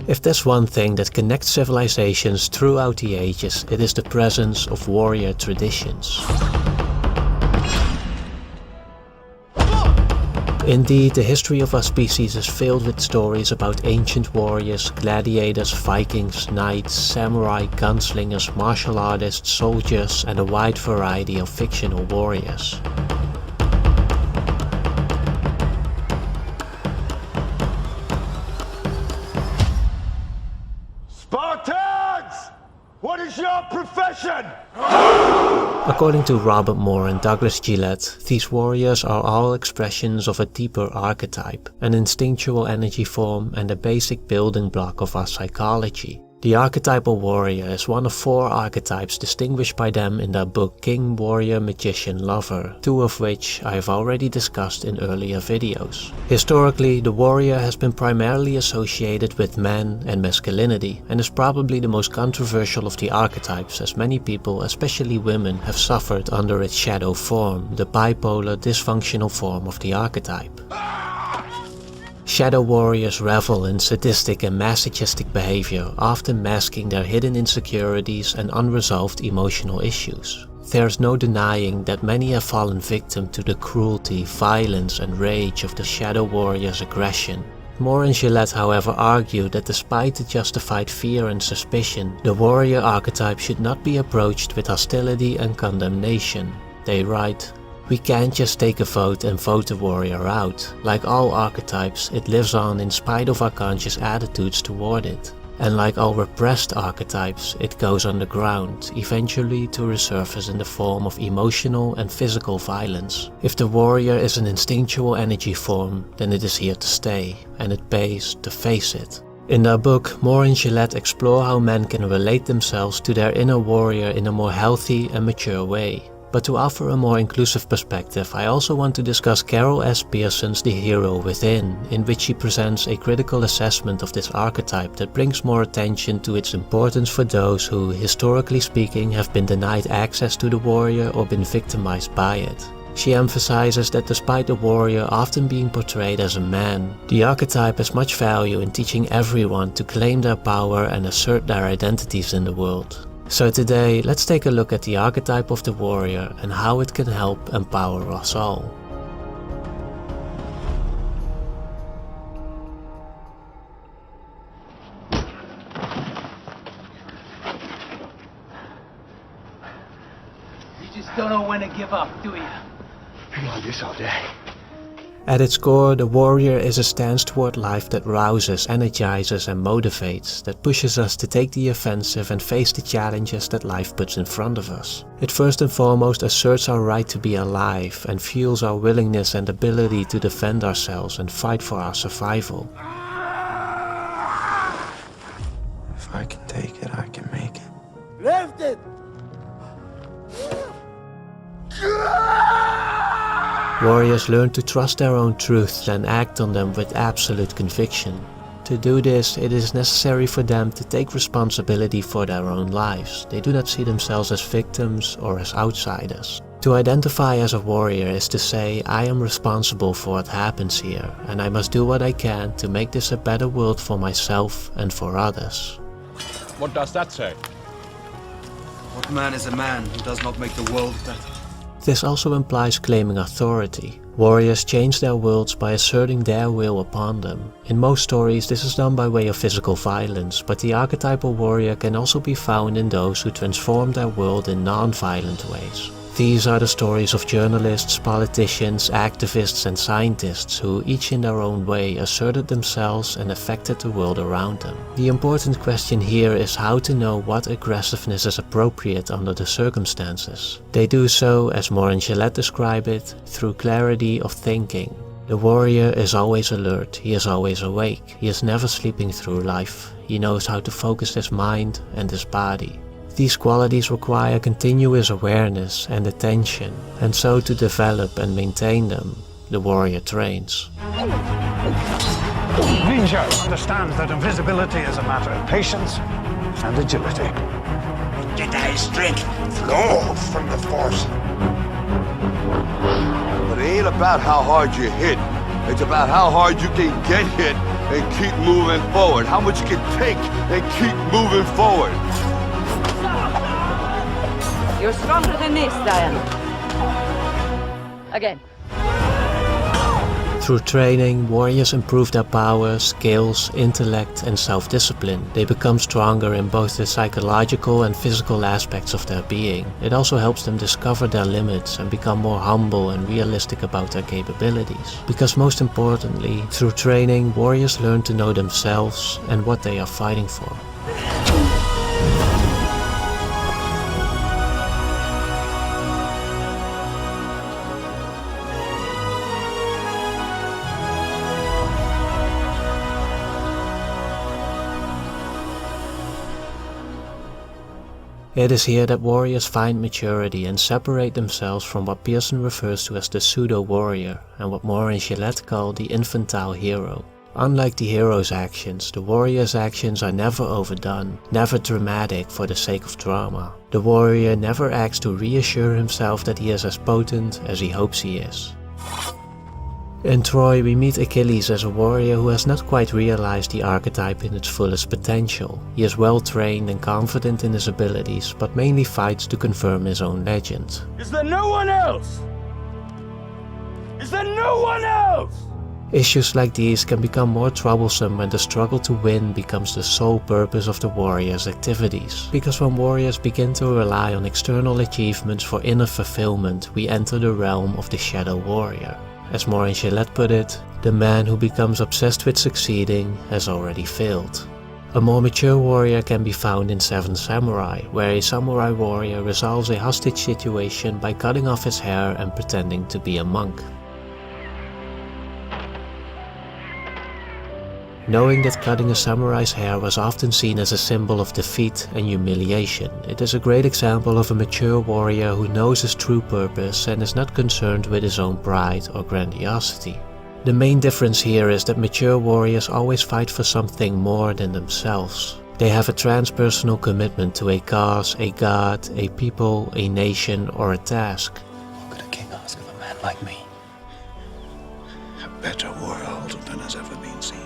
If there's one thing that connects civilizations throughout the ages, it is the presence of warrior traditions. Indeed, the history of our species is filled with stories about ancient warriors, gladiators, Vikings, knights, samurai, gunslingers, martial artists, soldiers, and a wide variety of fictional warriors. Spartans! What is your profession? According to Robert Moore and Douglas Gillette, these warriors are all expressions of a deeper archetype, an instinctual energy form and a basic building block of our psychology. The archetypal warrior is one of 4 archetypes distinguished by them in their book King, Warrior, Magician, Lover, 2 of which I have already discussed in earlier videos. Historically, the warrior has been primarily associated with men and masculinity, and is probably the most controversial of the archetypes, as many people, especially women, have suffered under its shadow form, the bipolar, dysfunctional form of the archetype. Shadow warriors revel in sadistic and masochistic behavior, often masking their hidden insecurities and unresolved emotional issues. There's no denying that many have fallen victim to the cruelty, violence and rage of the shadow warrior's aggression. Moore and Gillette, however, argue that despite the justified fear and suspicion, the warrior archetype should not be approached with hostility and condemnation. They write, "We can't just take a vote and vote the warrior out. Like all archetypes, it lives on in spite of our conscious attitudes toward it. And like all repressed archetypes, it goes underground, eventually to resurface in the form of emotional and physical violence. If the warrior is an instinctual energy form, then it is here to stay, and it pays to face it." In their book, Moore and Gillette explore how men can relate themselves to their inner warrior in a more healthy and mature way. But to offer a more inclusive perspective, I also want to discuss Carol S. Pearson's The Hero Within, in which she presents a critical assessment of this archetype that brings more attention to its importance for those who, historically speaking, have been denied access to the warrior or been victimized by it. She emphasizes that despite the warrior often being portrayed as a man, the archetype has much value in teaching everyone to claim their power and assert their identities in the world. So today, let's take a look at the archetype of the warrior and how it can help empower us all. You just don't know when to give up, do you? Been like this all day. At its core, the warrior is a stance toward life that rouses, energizes and motivates, that pushes us to take the offensive and face the challenges that life puts in front of us. It first and foremost asserts our right to be alive and fuels our willingness and ability to defend ourselves and fight for our survival. If I can take it, I can make it. Left it! Warriors learn to trust their own truths and act on them with absolute conviction. To do this, it is necessary for them to take responsibility for their own lives. They do not see themselves as victims or as outsiders. To identify as a warrior is to say, I am responsible for what happens here, and I must do what I can to make this a better world for myself and for others. What does that say? What man is a man who does not make the world better? This also implies claiming authority. Warriors change their worlds by asserting their will upon them. In most stories this is done by way of physical violence, but the archetypal warrior can also be found in those who transform their world in non-violent ways. These are the stories of journalists, politicians, activists and scientists who, each in their own way, asserted themselves and affected the world around them. The important question here is how to know what aggressiveness is appropriate under the circumstances. They do so, as Moore and Gillette describe it, through clarity of thinking. The warrior is always alert, he is always awake, he is never sleeping through life. He knows how to focus his mind and his body. These qualities require continuous awareness and attention, and so to develop and maintain them, the warrior trains. Ninja understands that invisibility is a matter of patience and agility. Jedi's strength flows from the Force. But it ain't about how hard you hit. It's about how hard you can get hit and keep moving forward. How much you can take and keep moving forward. You're stronger than this, Diana. Again. Through training, warriors improve their power, skills, intellect and self-discipline. They become stronger in both the psychological and physical aspects of their being. It also helps them discover their limits and become more humble and realistic about their capabilities. Because most importantly, through training, warriors learn to know themselves and what they are fighting for. It is here that warriors find maturity and separate themselves from what Pearson refers to as the pseudo-warrior and what Moore and Gillette call the infantile hero. Unlike the hero's actions, the warrior's actions are never overdone, never dramatic for the sake of drama. The warrior never acts to reassure himself that he is as potent as he hopes he is. In Troy, we meet Achilles as a warrior who has not quite realized the archetype in its fullest potential. He is well trained and confident in his abilities, but mainly fights to confirm his own legend. Is there no one else? Is there no one else? Issues like these can become more troublesome when the struggle to win becomes the sole purpose of the warrior's activities. Because when warriors begin to rely on external achievements for inner fulfillment, we enter the realm of the shadow warrior. As Moore and Gillette put it, the man who becomes obsessed with succeeding has already failed. A more mature warrior can be found in Seven Samurai, where a samurai warrior resolves a hostage situation by cutting off his hair and pretending to be a monk. Knowing that cutting a samurai's hair was often seen as a symbol of defeat and humiliation, it is a great example of a mature warrior who knows his true purpose and is not concerned with his own pride or grandiosity. The main difference here is that mature warriors always fight for something more than themselves. They have a transpersonal commitment to a cause, a god, a people, a nation, or a task. What could a king ask of a man like me? A better world than has ever been seen.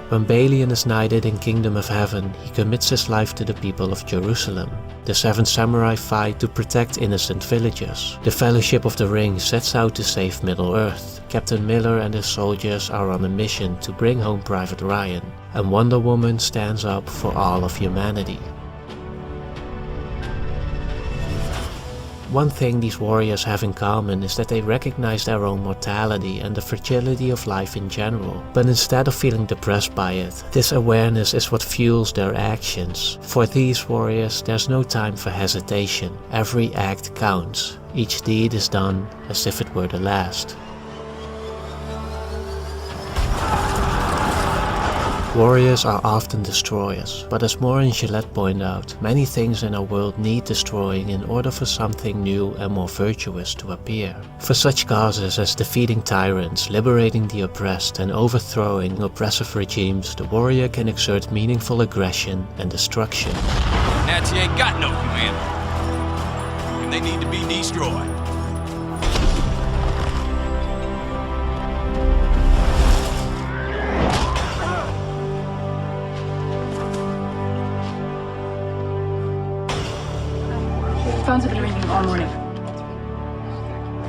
When Balian is knighted in Kingdom of Heaven, he commits his life to the people of Jerusalem. The Seven Samurai fight to protect innocent villagers. The Fellowship of the Ring sets out to save Middle-earth. Captain Miller and his soldiers are on a mission to bring home Private Ryan. And Wonder Woman stands up for all of humanity. One thing these warriors have in common is that they recognize their own mortality and the fragility of life in general. But instead of feeling depressed by it, this awareness is what fuels their actions. For these warriors, there's no time for hesitation. Every act counts. Each deed is done as if it were the last. Warriors are often destroyers, but as Moore and Gillette point out, many things in our world need destroying in order for something new and more virtuous to appear. For such causes as defeating tyrants, liberating the oppressed, and overthrowing oppressive regimes, the warrior can exert meaningful aggression and destruction. Nazi ain't got no command, and they need to be destroyed. Phones have been ringing all morning.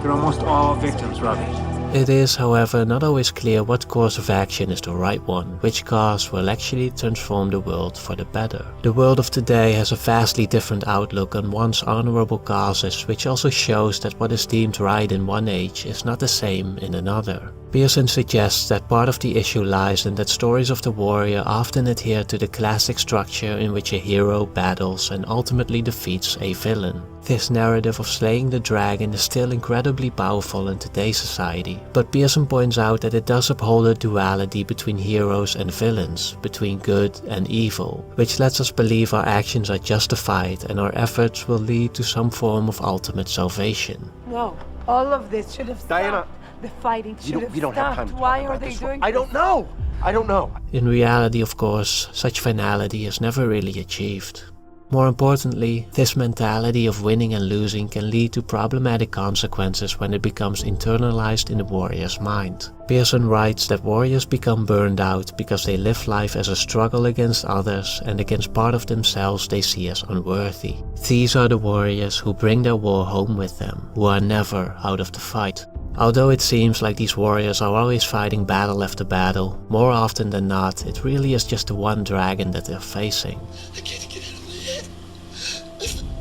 They're almost all victims, Robbie. It is, however, not always clear what course of action is the right one, which cause will actually transform the world for the better. The world of today has a vastly different outlook on one's honorable causes, which also shows that what is deemed right in one age is not the same in another. Pearson suggests that part of the issue lies in that stories of the warrior often adhere to the classic structure in which a hero battles and ultimately defeats a villain. This narrative of slaying the dragon is still incredibly powerful in today's society, but Pearson points out that it does uphold a duality between heroes and villains, between good and evil, which lets us believe our actions are justified and our efforts will lead to some form of ultimate salvation. No, all of this should have stopped. Diana, the fighting should have we don't have time stopped. to Why talk are about they this. doing I don't know. I don't know. In reality, of course, such finality is never really achieved. More importantly, this mentality of winning and losing can lead to problematic consequences when it becomes internalized in the warrior's mind. Pearson writes that warriors become burned out because they live life as a struggle against others and against part of themselves they see as unworthy. These are the warriors who bring their war home with them, who are never out of the fight. Although it seems like these warriors are always fighting battle after battle, more often than not, it really is just the one dragon that they're facing. I can't get it out of my head.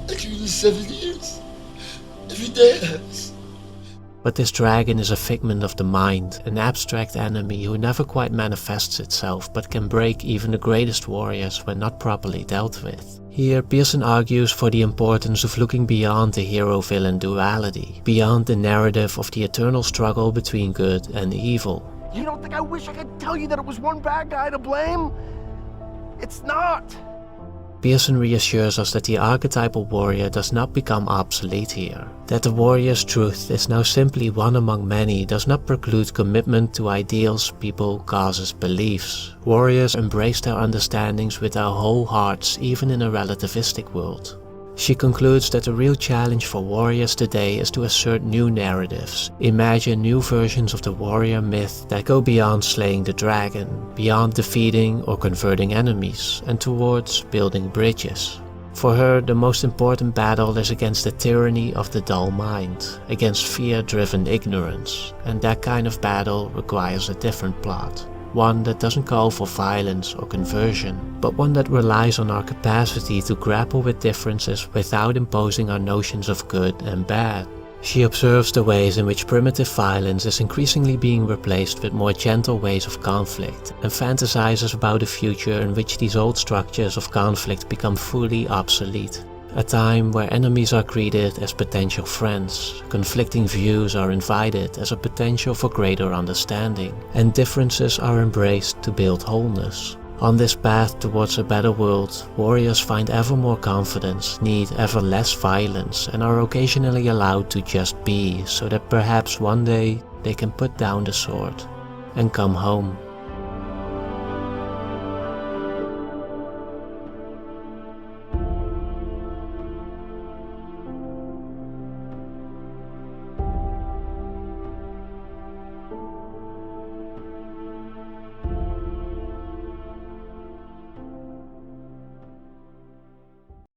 I can do 7 years. Every day hurts. But this dragon is a figment of the mind, an abstract enemy who never quite manifests itself but can break even the greatest warriors when not properly dealt with. Here, Pearson argues for the importance of looking beyond the hero-villain duality, beyond the narrative of the eternal struggle between good and evil. You don't think I wish I could tell you that it was one bad guy to blame? It's not. Pearson reassures us that the archetypal warrior does not become obsolete here. That the warrior's truth is now simply one among many does not preclude commitment to ideals, people, causes, beliefs. Warriors embrace their understandings with their whole hearts, even in a relativistic world. She concludes that the real challenge for warriors today is to assert new narratives, imagine new versions of the warrior myth that go beyond slaying the dragon, beyond defeating or converting enemies, and towards building bridges. For her, the most important battle is against the tyranny of the dull mind, against fear-driven ignorance, and that kind of battle requires a different plot. One that doesn't call for violence or conversion, but one that relies on our capacity to grapple with differences without imposing our notions of good and bad. She observes the ways in which primitive violence is increasingly being replaced with more gentle ways of conflict, and fantasizes about a future in which these old structures of conflict become fully obsolete. A time where enemies are greeted as potential friends, conflicting views are invited as a potential for greater understanding, and differences are embraced to build wholeness. On this path towards a better world, warriors find ever more confidence, need ever less violence, and are occasionally allowed to just be, so that perhaps one day they can put down the sword and come home.